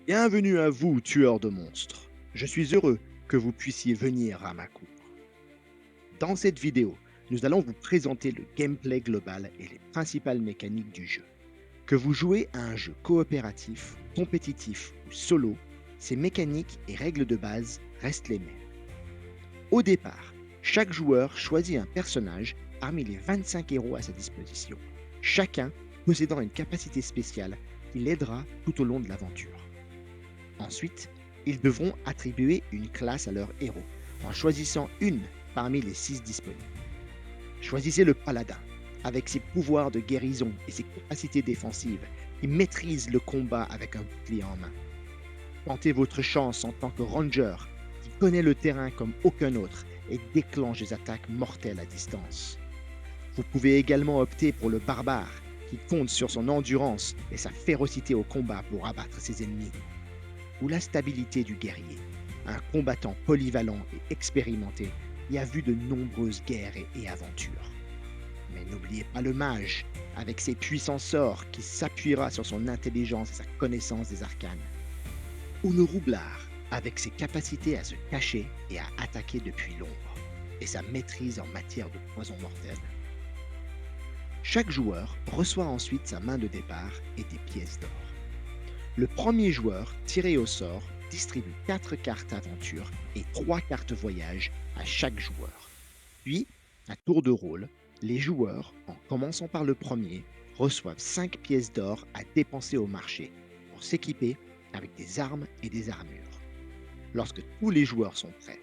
Bienvenue à vous, tueurs de monstres. Je suis heureux que vous puissiez venir à ma cour. Dans cette vidéo, nous allons vous présenter le gameplay global et les principales mécaniques du jeu. Que vous jouez à un jeu coopératif, compétitif ou solo, ces mécaniques et règles de base restent les mêmes. Au départ, chaque joueur choisit un personnage parmi les 25 héros à sa disposition, chacun possédant une capacité spéciale qui l'aidera tout au long de l'aventure. Ensuite, ils devront attribuer une classe à leur héros, en choisissant une parmi les 6 disponibles. Choisissez le paladin, avec ses pouvoirs de guérison et ses capacités défensives, qui maîtrise le combat avec un bouclier en main. Tentez votre chance en tant que ranger, qui connaît le terrain comme aucun autre et déclenche des attaques mortelles à distance. Vous pouvez également opter pour le barbare, qui compte sur son endurance et sa férocité au combat pour abattre ses ennemis, ou la stabilité du guerrier, un combattant polyvalent et expérimenté qui a vu de nombreuses guerres et aventures. Mais n'oubliez pas le mage, avec ses puissants sorts qui s'appuiera sur son intelligence et sa connaissance des arcanes. Ou le roublard, avec ses capacités à se cacher et à attaquer depuis l'ombre, et sa maîtrise en matière de poison mortel. Chaque joueur reçoit ensuite sa main de départ et des pièces d'or. Le premier joueur tiré au sort distribue 4 cartes aventure et 3 cartes voyage à chaque joueur. Puis, à tour de rôle, les joueurs, en commençant par le premier, reçoivent 5 pièces d'or à dépenser au marché pour s'équiper avec des armes et des armures. Lorsque tous les joueurs sont prêts,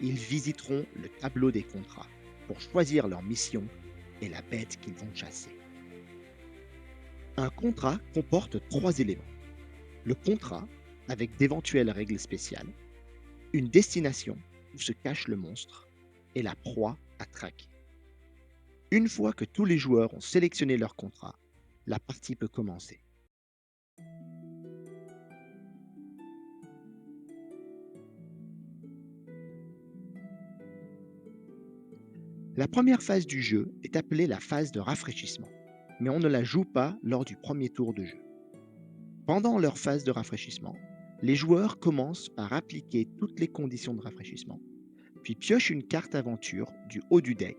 ils visiteront le tableau des contrats pour choisir leur mission et la bête qu'ils vont chasser. Un contrat comporte 3 éléments: le contrat, avec d'éventuelles règles spéciales, une destination où se cache le monstre, et la proie à traquer. Une fois que tous les joueurs ont sélectionné leur contrat, la partie peut commencer. La première phase du jeu est appelée la phase de rafraîchissement, mais on ne la joue pas lors du premier tour de jeu. Pendant leur phase de rafraîchissement, les joueurs commencent par appliquer toutes les conditions de rafraîchissement, puis piochent une carte aventure du haut du deck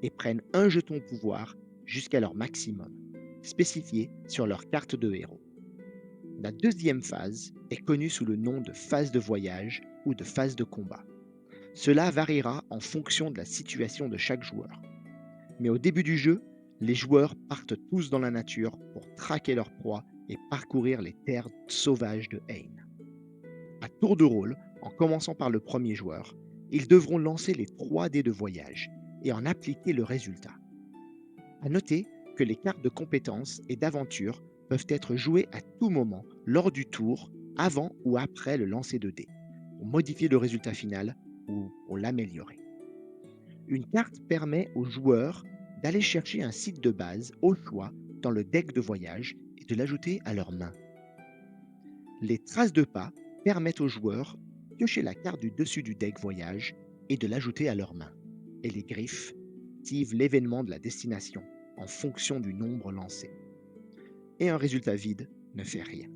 et prennent un jeton pouvoir jusqu'à leur maximum, spécifié sur leur carte de héros. La deuxième phase est connue sous le nom de phase de voyage ou de phase de combat. Cela variera en fonction de la situation de chaque joueur. Mais au début du jeu, les joueurs partent tous dans la nature pour traquer leur proie et parcourir les terres sauvages de Haine. À tour de rôle, en commençant par le premier joueur, ils devront lancer les 3 dés de voyage et en appliquer le résultat. À noter que les cartes de compétences et d'aventure peuvent être jouées à tout moment lors du tour, avant ou après le lancer de dés, pour modifier le résultat final ou pour l'améliorer. Une carte permet aux joueurs d'aller chercher un site de base au choix dans le deck de voyage et de l'ajouter à leur main. Les traces de pas permettent aux joueurs de piocher la carte du dessus du deck voyage et de l'ajouter à leur main. Et les griffes activent l'événement de la destination en fonction du nombre lancé. Et un résultat vide ne fait rien.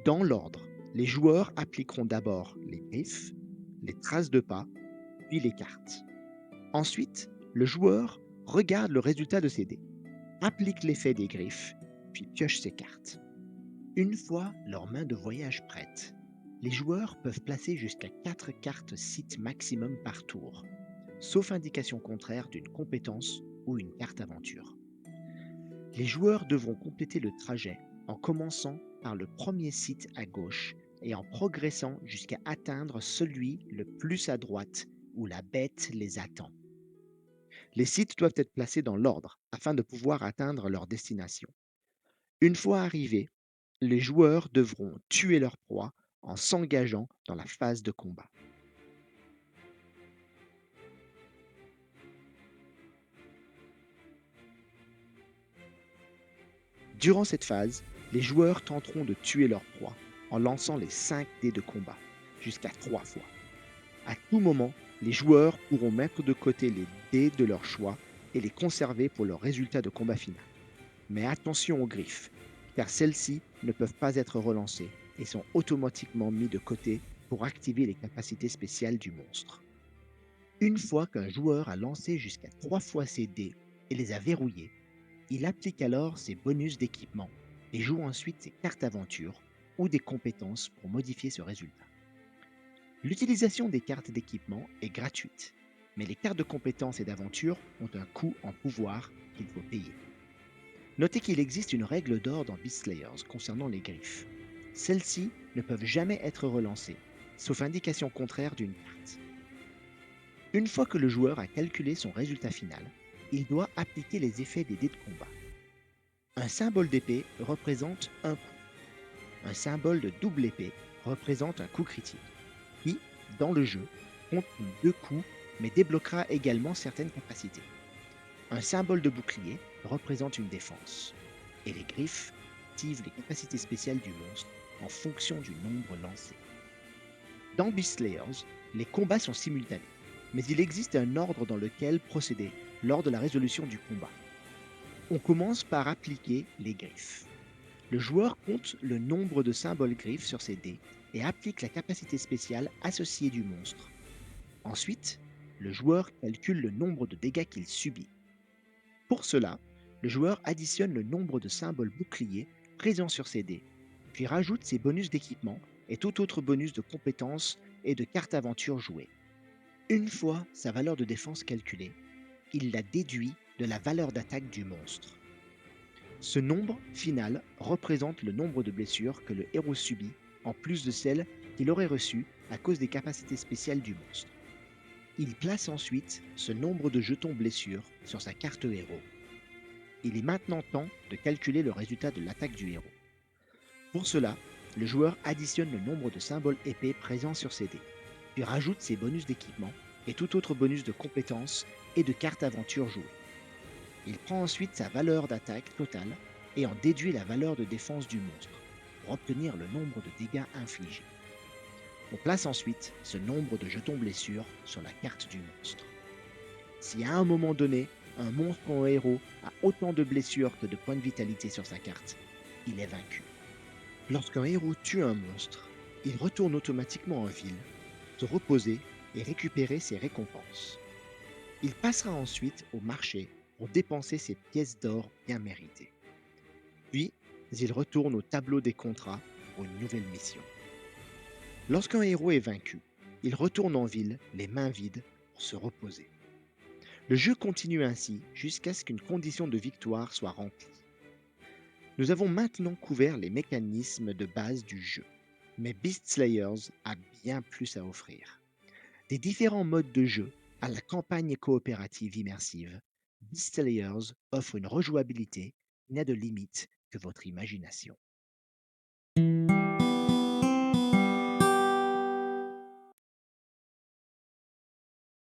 Dans l'ordre, les joueurs appliqueront d'abord les griffes, les traces de pas, puis les cartes. Ensuite, le joueur regarde le résultat de ses dés, applique l'effet des griffes, puis pioche ses cartes. Une fois leur main de voyage prête, les joueurs peuvent placer jusqu'à 4 cartes sites maximum par tour, sauf indication contraire d'une compétence ou une carte aventure. Les joueurs devront compléter le trajet en commençant par le premier site à gauche et en progressant jusqu'à atteindre celui le plus à droite où la bête les attend. Les sites doivent être placés dans l'ordre afin de pouvoir atteindre leur destination. Une fois arrivés, les joueurs devront tuer leur proie en s'engageant dans la phase de combat. Durant cette phase, les joueurs tenteront de tuer leur proie en lançant les 5 dés de combat, jusqu'à 3 fois. À tout moment, les joueurs pourront mettre de côté les dés de leur choix et les conserver pour leur résultat de combat final. Mais attention aux griffes, car celles-ci ne peuvent pas être relancées et sont automatiquement mis de côté pour activer les capacités spéciales du monstre. Une fois qu'un joueur a lancé jusqu'à 3 fois ses dés et les a verrouillés, il applique alors ses bonus d'équipement et joue ensuite ses cartes aventure ou des compétences pour modifier ce résultat. L'utilisation des cartes d'équipement est gratuite, mais les cartes de compétences et d'aventure ont un coût en pouvoir qu'il faut payer. Notez qu'il existe une règle d'or dans Beast Slayers concernant les griffes. Celles-ci ne peuvent jamais être relancées, sauf indication contraire d'une carte. Une fois que le joueur a calculé son résultat final, il doit appliquer les effets des dés de combat. Un symbole d'épée représente un coup. Un symbole de double épée représente un coup critique, qui, dans le jeu, compte comme 2 coups, mais débloquera également certaines capacités. Un symbole de bouclier représente une défense, et les griffes activent les capacités spéciales du monstre en fonction du nombre lancé. Dans Beast Slayers, les combats sont simultanés, mais il existe un ordre dans lequel procéder lors de la résolution du combat. On commence par appliquer les griffes. Le joueur compte le nombre de symboles griffes sur ses dés et applique la capacité spéciale associée du monstre. Ensuite, le joueur calcule le nombre de dégâts qu'il subit. Pour cela, le joueur additionne le nombre de symboles boucliers présents sur ses dés, puis rajoute ses bonus d'équipement et tout autre bonus de compétences et de cartes aventure jouées. Une fois sa valeur de défense calculée, il la déduit de la valeur d'attaque du monstre. Ce nombre final représente le nombre de blessures que le héros subit, en plus de celles qu'il aurait reçues à cause des capacités spéciales du monstre. Il place ensuite ce nombre de jetons blessures sur sa carte héros. Il est maintenant temps de calculer le résultat de l'attaque du héros. Pour cela, le joueur additionne le nombre de symboles épées présents sur ses dés, puis rajoute ses bonus d'équipement et tout autre bonus de compétences et de cartes aventure jouées. Il prend ensuite sa valeur d'attaque totale et en déduit la valeur de défense du monstre pour obtenir le nombre de dégâts infligés. On place ensuite ce nombre de jetons blessures sur la carte du monstre. Si à un moment donné, un monstre ou un héros a autant de blessures que de points de vitalité sur sa carte, il est vaincu. Lorsqu'un héros tue un monstre, il retourne automatiquement en ville, se reposer et récupérer ses récompenses. Il passera ensuite au marché pour dépenser ses pièces d'or bien méritées. Puis, il retourne au tableau des contrats pour une nouvelle mission. Lorsqu'un héros est vaincu, il retourne en ville les mains vides pour se reposer. Le jeu continue ainsi jusqu'à ce qu'une condition de victoire soit remplie. Nous avons maintenant couvert les mécanismes de base du jeu, mais Beast Slayers a bien plus à offrir. Des différents modes de jeu à la campagne coopérative immersive, Beast Slayers offre une rejouabilité qui n'a de limite que votre imagination.